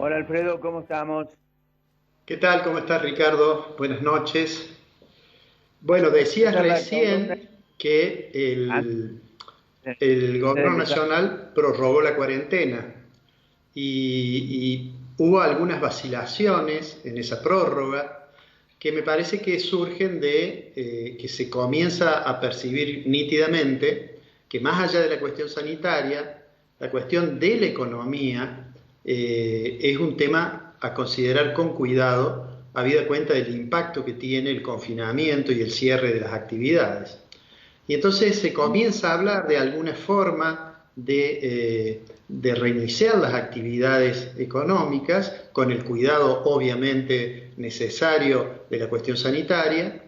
Hola Alfredo, ¿cómo estamos? ¿Qué tal? ¿Cómo estás, Ricardo? Buenas noches. Bueno, ¿Qué decías tal la columna? recién que Antes el de gobierno empezar, nacional prorrogó la cuarentena y hubo algunas vacilaciones en esa prórroga que me parece que surgen de que se comienza a percibir nítidamente que más allá de la cuestión sanitaria, la cuestión de la economía es un tema a considerar con cuidado, habida cuenta del impacto que tiene el confinamiento y el cierre de las actividades. Y entonces se comienza a hablar de alguna forma de reiniciar las actividades económicas con el cuidado obviamente necesario de la cuestión sanitaria.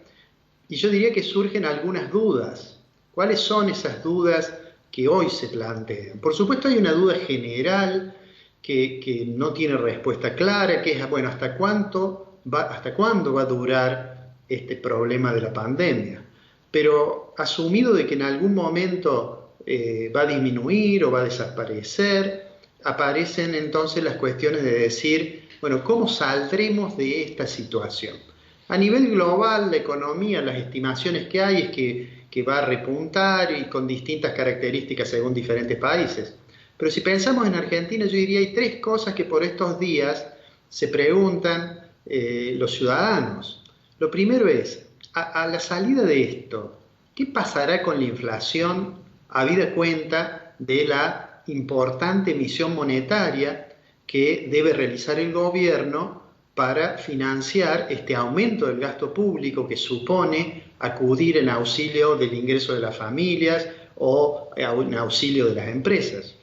Y yo diría que surgen algunas dudas. ¿Cuáles son esas dudas que hoy se plantean? Por supuesto hay una duda general que no tiene respuesta clara, que es, bueno, hasta cuándo va a durar este problema de la pandemia? Pero asumido de que en algún momento va a disminuir o va a desaparecer, aparecen entonces las cuestiones de decir, bueno, ¿cómo saldremos de esta situación? A nivel global, la economía, las estimaciones que hay es que va a repuntar y con distintas características según diferentes países. Pero si pensamos en Argentina, yo diría hay tres cosas que por estos días se preguntan los ciudadanos. Lo primero es, a la salida de esto, ¿qué pasará con la inflación habida cuenta de la importante emisión monetaria que debe realizar el gobierno para financiar este aumento del gasto público que supone acudir en auxilio del ingreso de las familias o en auxilio de las empresas?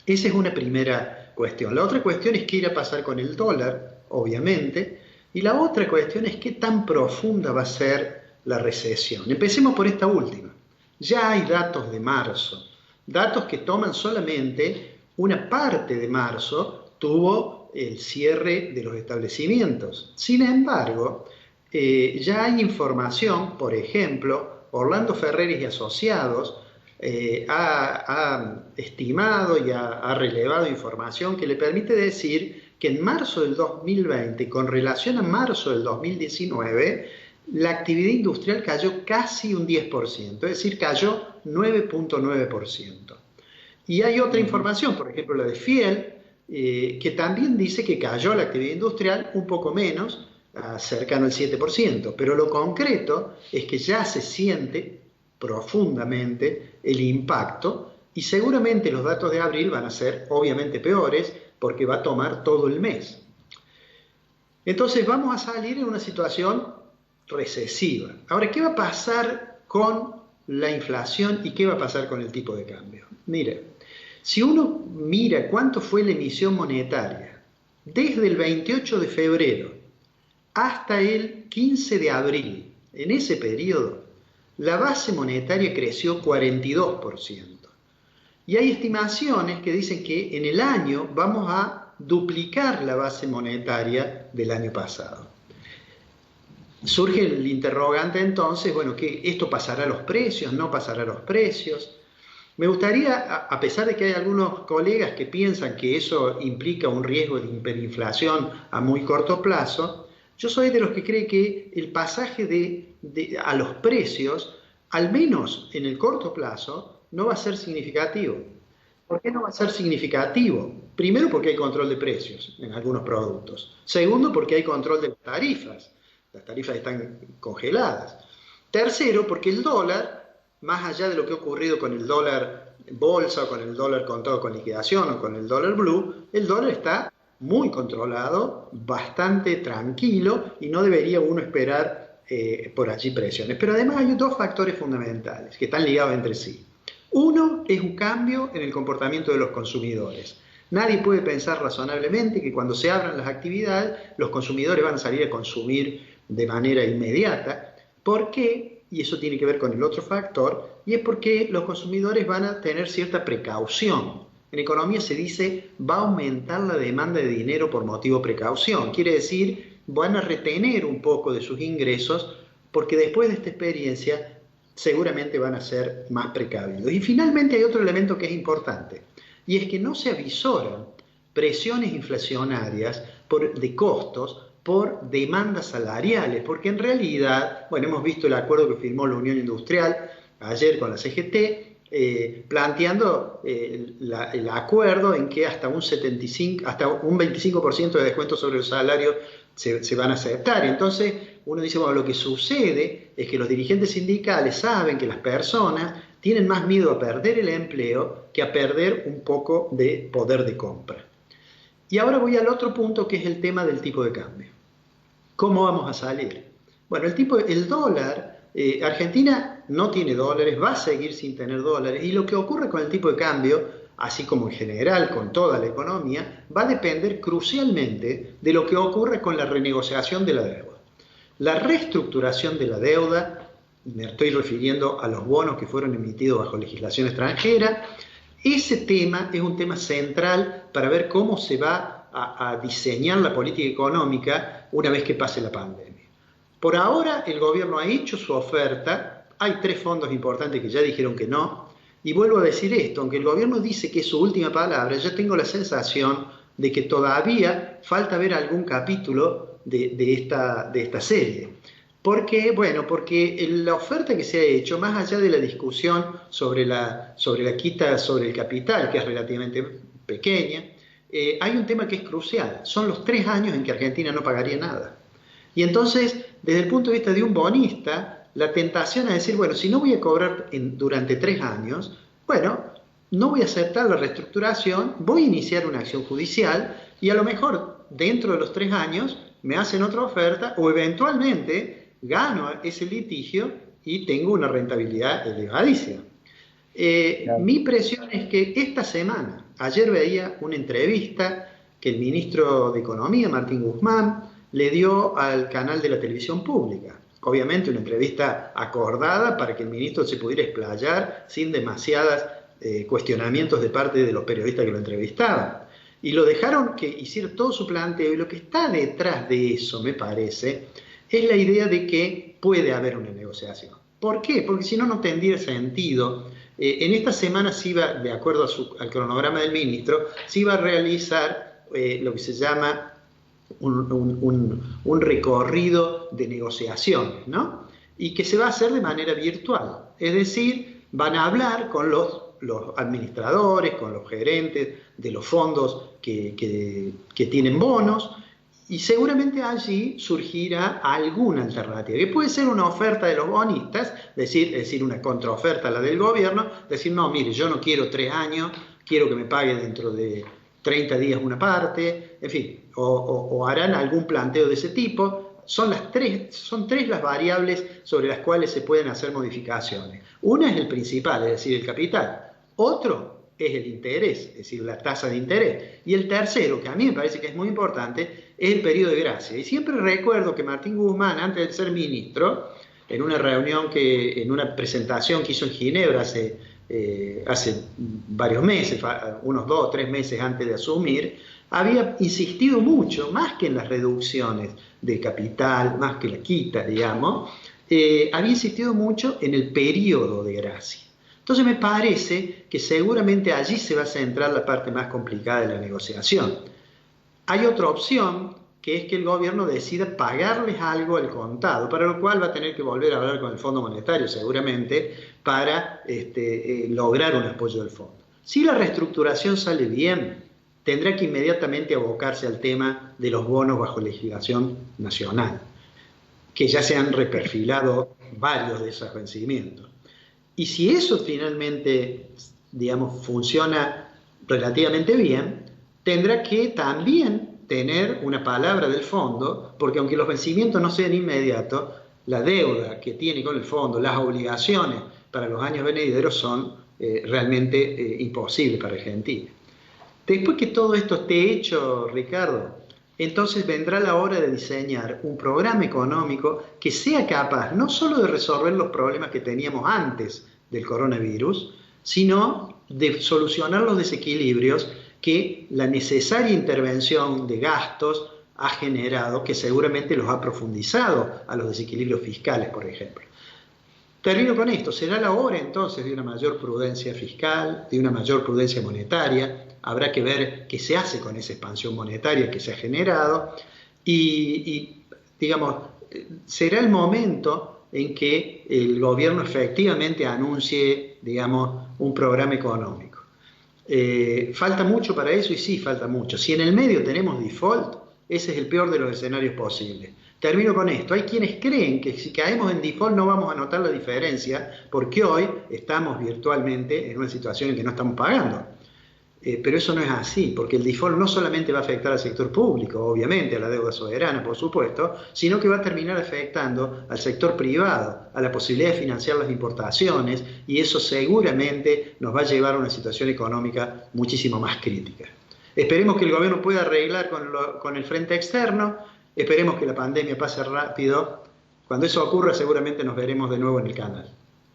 Esa es una primera cuestión. La otra cuestión es qué irá a pasar con el dólar, obviamente, y la otra cuestión es qué tan profunda va a ser la recesión. Empecemos por esta última. Ya hay datos de marzo, datos que toman solamente una parte de marzo, tuvo el cierre de los establecimientos. Sin embargo, ya hay información, por ejemplo, Orlando Ferreres y Asociados ha estimado y ha relevado información que le permite decir que en marzo del 2020, con relación a marzo del 2019, la actividad industrial cayó casi un 10%, es decir, cayó 9,9%. Y hay otra ujú. información, por ejemplo la de Fiel, que también dice que cayó la actividad industrial un poco menos, cercano al 7%, pero lo concreto es que ya se siente profundamente el impacto y seguramente los datos de abril van a ser obviamente peores porque va a tomar todo el mes. Entonces vamos a salir en una situación recesiva. Ahora, ¿qué va a pasar con la inflación y qué va a pasar con el tipo de cambio? Mire, si uno mira cuánto fue la emisión monetaria desde el 28 de febrero hasta el 15 de abril, en ese periodo, la base monetaria creció 42%. Y hay estimaciones que dicen que en el año vamos a duplicar la base monetaria del año pasado. Surge el interrogante entonces, bueno, ¿qué, esto pasará a los precios? ¿No pasará a los precios? Me gustaría, a pesar de que hay algunos colegas que piensan que eso implica un riesgo de hiperinflación a muy corto plazo, yo soy de los que cree que el pasaje a los precios, al menos en el corto plazo, no va a ser significativo. ¿Por qué no va a ser significativo? Primero porque hay control de precios en algunos productos. Segundo porque hay control de las tarifas. Las tarifas están congeladas. Tercero porque el dólar, más allá de lo que ha ocurrido con el dólar bolsa o con el dólar contado con liquidación o con el dólar blue, el dólar está muy controlado, bastante tranquilo y no debería uno esperar por allí presiones. Pero además hay dos factores fundamentales que están ligados entre sí. Uno es un cambio en el comportamiento de los consumidores. Nadie puede pensar razonablemente que cuando se abran las actividades los consumidores van a salir a consumir de manera inmediata. ¿Por qué? Y eso tiene que ver con el otro factor, y es porque los consumidores van a tener cierta precaución. En economía se dice va a aumentar la demanda de dinero por motivo precaución. Quiere decir, van a retener un poco de sus ingresos porque después de esta experiencia seguramente van a ser más precavidos. Y finalmente hay otro elemento que es importante, y es que no se avisoran presiones inflacionarias de costos por demandas salariales, porque en realidad, bueno, hemos visto el acuerdo que firmó la Unión Industrial ayer con la CGT, planteando el acuerdo en que hasta un 25% de descuento sobre los salarios se van a aceptar. Entonces uno dice, bueno, lo que sucede es que los dirigentes sindicales saben que las personas tienen más miedo a perder el empleo que a perder un poco de poder de compra. Y ahora voy al otro punto, que es el tema del tipo de cambio. ¿Cómo vamos a salir? Bueno, el dólar, Argentina no tiene dólares, va a seguir sin tener dólares, y lo que ocurre con el tipo de cambio, así como en general con toda la economía, va a depender crucialmente de lo que ocurre con la renegociación de la deuda. La reestructuración de la deuda, me estoy refiriendo a los bonos que fueron emitidos bajo legislación extranjera, ese tema es un tema central para ver cómo se va a diseñar la política económica una vez que pase la pandemia. Por ahora el gobierno ha hecho su oferta, hay 3 fondos importantes que ya dijeron que no, y vuelvo a decir esto, aunque el gobierno dice que es su última palabra, yo tengo la sensación de que todavía falta ver algún capítulo de esta serie. ¿Por qué? Bueno, porque la oferta que se ha hecho, más allá de la discusión sobre la quita sobre el capital, que es relativamente pequeña, hay un tema que es crucial. Son los 3 años en que Argentina no pagaría nada. Y entonces, desde el punto de vista de un bonista, la tentación es decir, bueno, si no voy a cobrar durante 3 años, bueno, no voy a aceptar la reestructuración, voy a iniciar una acción judicial y a lo mejor dentro de los 3 años me hacen otra oferta o eventualmente gano ese litigio y tengo una rentabilidad elevadísima. Mi presión es que esta semana, ayer veía una entrevista que el ministro de Economía, Martín Guzmán, le dio al canal de la televisión pública. Obviamente una entrevista acordada para que el ministro se pudiera explayar sin demasiados cuestionamientos de parte de los periodistas que lo entrevistaban. Y lo dejaron que hiciera todo su planteo, y lo que está detrás de eso, me parece, es la idea de que puede haber una negociación. ¿Por qué? Porque si no, no tendría sentido. En esta semana se iba, de acuerdo al cronograma del ministro, se iba a realizar lo que se llama un recorrido de negociaciones, ¿no? Y que se va a hacer de manera virtual. Es decir, van a hablar con los administradores, con los gerentes de los fondos que tienen bonos, y seguramente allí surgirá alguna alternativa, que puede ser una oferta de los bonistas, es decir, una contraoferta a la del gobierno, decir, no, mire, yo no quiero 3 años, quiero que me pague dentro de 30 días una parte, en fin, o harán algún planteo de ese tipo. Son 3 las variables sobre las cuales se pueden hacer modificaciones. Una es el principal, es decir, el capital. Otro es el interés, es decir, la tasa de interés. Y el tercero, que a mí me parece que es muy importante, es el periodo de gracia. Y siempre recuerdo que Martín Guzmán, antes de ser ministro, en una reunión, en una presentación que hizo en Ginebra hace varios meses, unos 2 o 3 meses antes de asumir, había insistido mucho, más que en las reducciones de capital, más que la quita, digamos, había insistido mucho en el periodo de gracia. Entonces me parece que seguramente allí se va a centrar la parte más complicada de la negociación. Hay otra opción, que es que el gobierno decida pagarles algo al contado, para lo cual va a tener que volver a hablar con el Fondo Monetario seguramente para lograr un apoyo del fondo. Si la reestructuración sale bien, tendrá que inmediatamente abocarse al tema de los bonos bajo legislación nacional, que ya se han reperfilado varios de esos vencimientos. Y si eso finalmente, digamos, funciona relativamente bien, tendrá que también tener una palabra del fondo, porque aunque los vencimientos no sean inmediatos, la deuda que tiene con el fondo, las obligaciones para los años venideros son realmente imposibles para Argentina. Después que todo esto esté hecho, Ricardo, entonces vendrá la hora de diseñar un programa económico que sea capaz no solo de resolver los problemas que teníamos antes del coronavirus, sino de solucionar los desequilibrios que la necesaria intervención de gastos ha generado, que seguramente los ha profundizado a los desequilibrios fiscales, por ejemplo. Termino con esto, será la hora entonces de una mayor prudencia fiscal, de una mayor prudencia monetaria, habrá que ver qué se hace con esa expansión monetaria que se ha generado digamos, será el momento en que el gobierno efectivamente anuncie, digamos, un programa económico. ¿Falta mucho para eso? Y sí, falta mucho. Si en el medio tenemos default, ese es el peor de los escenarios posibles. Termino con esto. Hay quienes creen que si caemos en default no vamos a notar la diferencia porque hoy estamos virtualmente en una situación en que no estamos pagando. Pero eso no es así, porque el default no solamente va a afectar al sector público, obviamente, a la deuda soberana, por supuesto, sino que va a terminar afectando al sector privado, a la posibilidad de financiar las importaciones, y eso seguramente nos va a llevar a una situación económica muchísimo más crítica. Esperemos que el gobierno pueda arreglar con el frente externo, esperemos que la pandemia pase rápido. Cuando eso ocurra, seguramente nos veremos de nuevo en el canal.